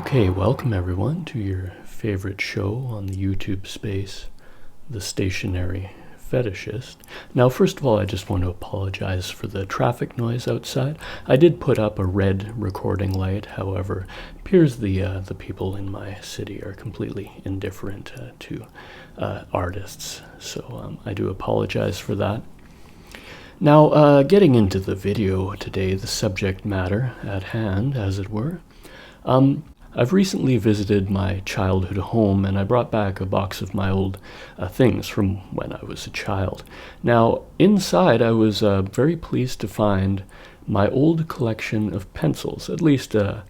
Okay, welcome everyone to your favorite show on the YouTube space, the Stationery Fetishist. Now, first of all, I just want to apologize for the traffic noise outside. I did put up a red recording light, however, it appears the people in my city are completely indifferent to artists, so I do apologize for that. Now, getting into the video today, the subject matter at hand, as it were. I've recently visited my childhood home, and I brought back a box of my old things from when I was a child. Now, inside I was very pleased to find my old collection of pencils, at least a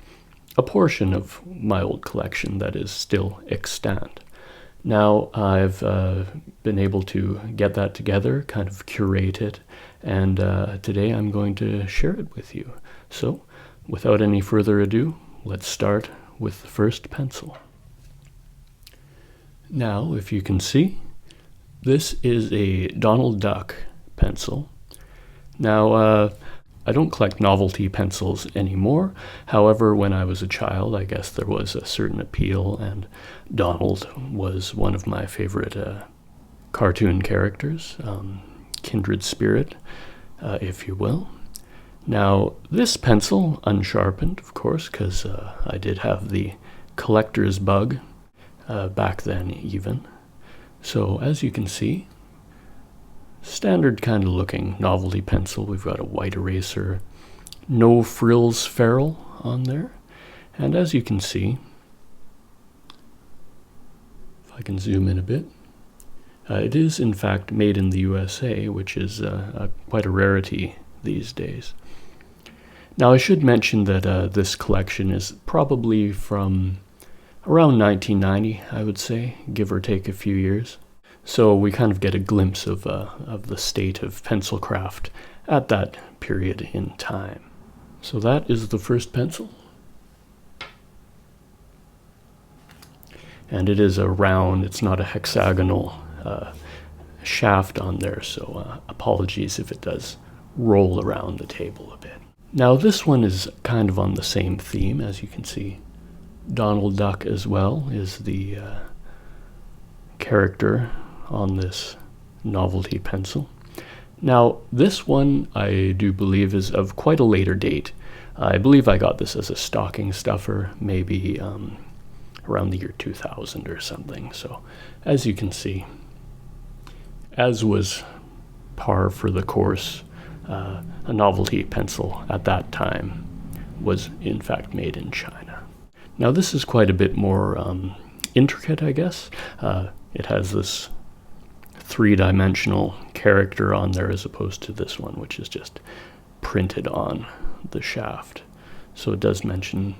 portion of my old collection that is still extant. Now, I've been able to get that together, kind of curate it, and today I'm going to share it with you. So, without any further ado, let's start with the first pencil. Now, if you can see, this is a Donald Duck pencil. Now, I don't collect novelty pencils anymore. However, when I was a child, I guess there was a certain appeal, and Donald was one of my favorite cartoon characters, kindred spirit, if you will. Now, this pencil, unsharpened, of course, because I did have the collector's bug back then even. So, as you can see, standard kind of looking novelty pencil. We've got a white eraser, no frills ferrule on there. And as you can see, if I can zoom in a bit, it is in fact made in the USA, which is quite a rarity these days. Now, I should mention that this collection is probably from around 1990, I would say, give or take a few years. So we kind of get a glimpse of the state of pencil craft at that period in time. So that is the first pencil. And it is a round, it's not a hexagonal shaft on there, so apologies if it does roll around the table a bit. Now, this one is kind of on the same theme, as you can see. Donald Duck as well is the character on this novelty pencil. Now, this one I do believe is of quite a later date. I believe I got this as a stocking stuffer, maybe around the year 2000 or something. So, as you can see, as was par for the course, a novelty pencil at that time was in fact made in China. Now, this is quite a bit more intricate, I guess. It has this three-dimensional character on there as opposed to this one, which is just printed on the shaft. So it does mention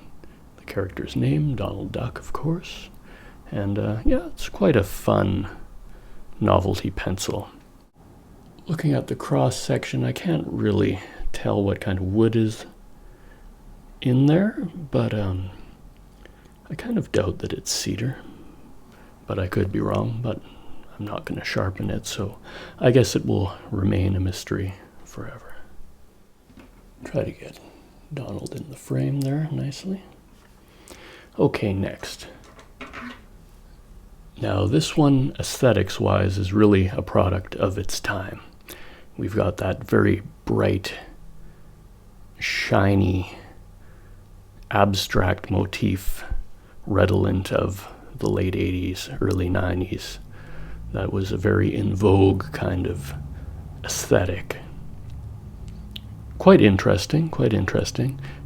the character's name, Donald Duck, of course. And yeah, it's quite a fun novelty pencil. Looking at the cross section, I can't really tell what kind of wood is in there, but I kind of doubt that it's cedar, but I could be wrong, but I'm not going to sharpen it, so I guess it will remain a mystery forever. Try to get Donald in the frame there nicely. Okay, next. Now, this one, aesthetics-wise, is really a product of its time. We've got that very bright, shiny, abstract motif redolent of the late 80s, early 90s. That was a very in vogue kind of aesthetic. Quite interesting,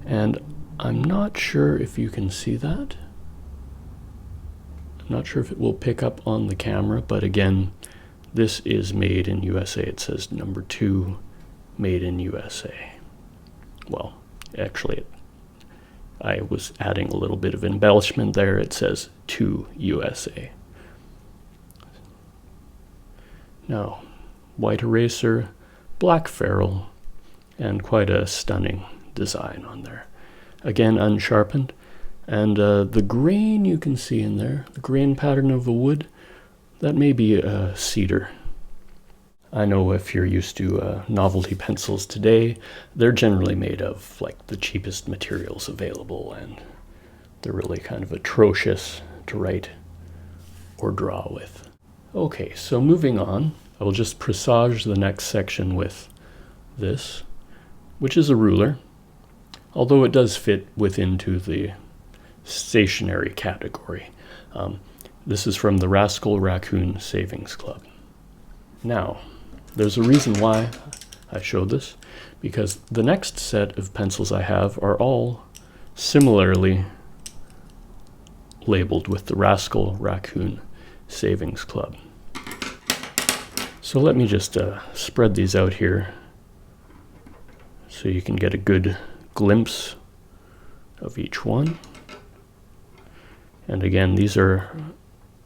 and I'm not sure if you can see that. I'm not sure if it will pick up on the camera, but again, this is made in USA. It says number 2, made in USA. Well, actually, I was adding a little bit of embellishment there. It says to USA. Now, white eraser, black ferrule, and quite a stunning design on there. Again, unsharpened. And the grain you can see in there, the grain pattern of the wood, that may be cedar. I know if you're used to novelty pencils today, they're generally made of like the cheapest materials available and They're really kind of atrocious to write or draw with. Okay, so moving on, I will just presage the next section with this, which is a ruler, although it does fit into the stationery category. This is from the Rascal Raccoon Savings Club. Now, there's a reason why I showed this, because the next set of pencils I have are all similarly labeled with the Rascal Raccoon Savings Club. So let me just spread these out here so you can get a good glimpse of each one. And again, these are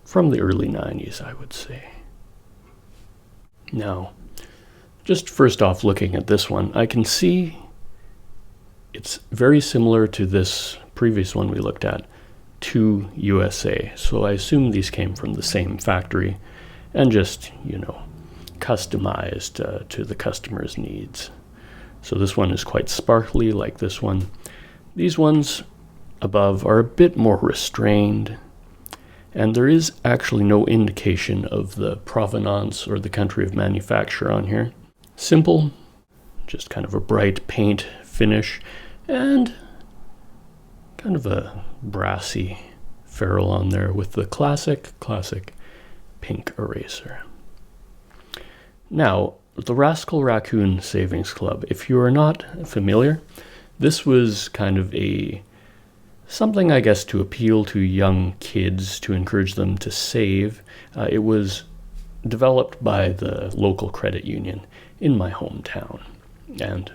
from the early 90s, I would say. Now, just first off, looking at this one, I can see it's very similar to this previous one we looked at, to USA. So I assume these came from the same factory and just, customized to the customer's needs. So this one is quite sparkly like this one. These ones above are a bit more restrained, and there is actually no indication of the provenance or the country of manufacture on here. Simple, just kind of a bright paint finish, and kind of a brassy ferrule on there with the classic pink eraser. Now, the Rascal Raccoon Savings Club, if you are not familiar, this was kind of something, I guess, to appeal to young kids, to encourage them to save. It was developed by the local credit union in my hometown, and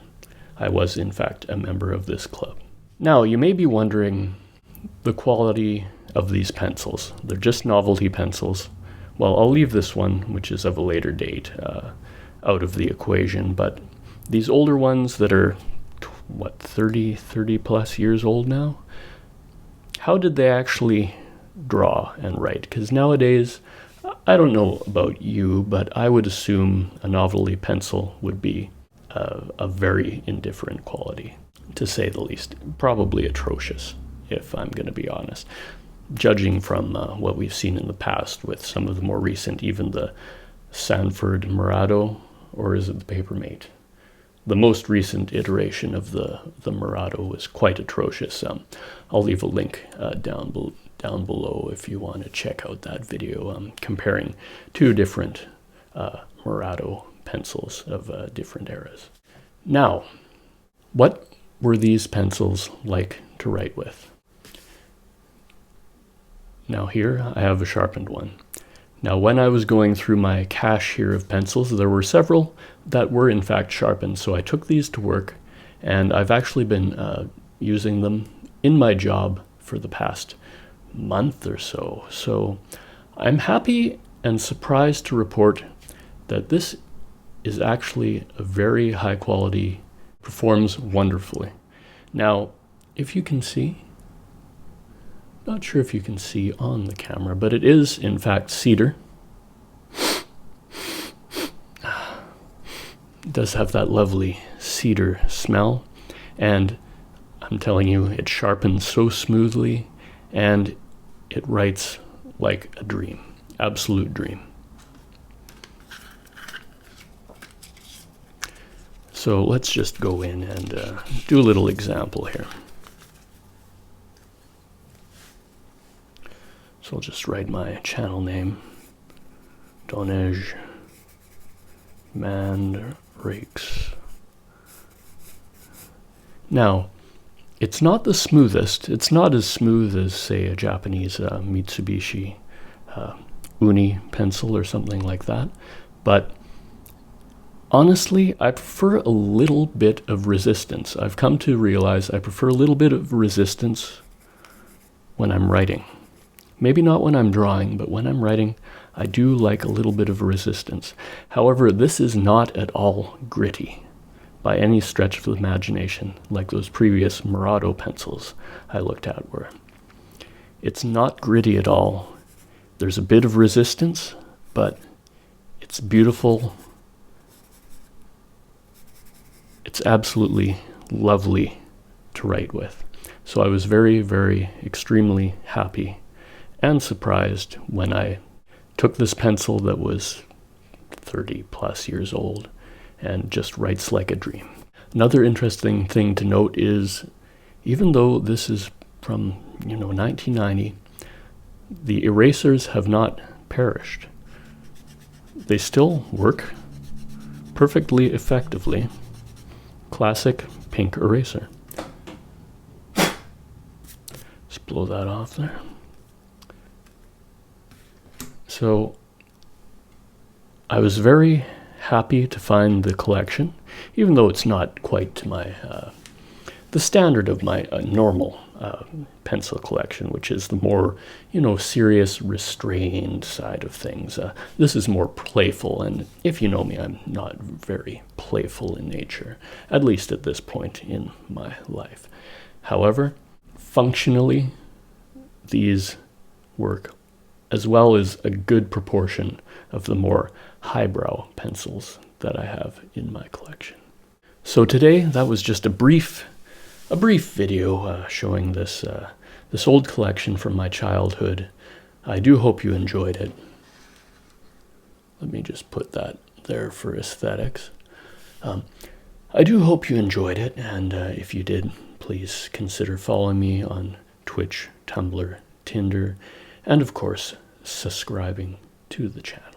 I was, in fact, a member of this club. Now, you may be wondering the quality of these pencils. They're just novelty pencils. Well, I'll leave this one, which is of a later date, out of the equation, but these older ones that are, 30 plus years old now, how did they actually draw and write? Because nowadays, I don't know about you, but I would assume a novelty pencil would be a very indifferent quality, to say the least. Probably atrocious, if I'm going to be honest. Judging from what we've seen in the past with some of the more recent, even the Sanford Mirado, or is it the Papermate? The most recent iteration of the Mirado was quite atrocious. I'll leave a link down below if you want to check out that video comparing two different Mirado pencils of different eras. Now, what were these pencils like to write with? Now here I have a sharpened one. Now when I was going through my cache here of pencils, there were several that were in fact sharpened, so I took these to work, and I've actually been using them in my job for the past month or so. So I'm happy and surprised to report that this is actually a very high quality, performs wonderfully. Now, if you can see, not sure if you can see on the camera, but it is in fact cedar. It does have that lovely cedar smell, and I'm telling you, it sharpens so smoothly, and it writes like a dream, absolute dream. So let's just go in and do a little example here. So I'll just write my channel name, Donej Mandrakes. Now, it's not the smoothest. It's not as smooth as, say, a Japanese Mitsubishi Uni pencil or something like that. But honestly, I prefer a little bit of resistance. I've come to realize I prefer a little bit of resistance when I'm writing. Maybe not when I'm drawing, but when I'm writing, I do like a little bit of resistance. However, this is not at all gritty by any stretch of the imagination, like those previous Mirado pencils I looked at were. It's not gritty at all. There's a bit of resistance, but it's beautiful. It's absolutely lovely to write with. So I was very, very extremely happy and surprised when I took this pencil that was 30 plus years old and just writes like a dream. Another interesting thing to note is, even though this is from 1990, the erasers have not perished. They still work perfectly effectively. Classic pink eraser. Just blow that off there. So I was very happy to find the collection, even though it's not quite to my the standard of my normal pencil collection, which is the more serious, restrained side of things. This is more playful, and if you know me, I'm not very playful in nature, at least at this point in my life. However, functionally, these work as well as a good proportion of the more highbrow pencils that I have in my collection. So today, that was just a brief video showing this old collection from my childhood. I do hope you enjoyed it. Let me just put that there for aesthetics. I do hope you enjoyed it, and if you did, please consider following me on Twitch, Tumblr, Tinder, and of course, subscribing to the channel.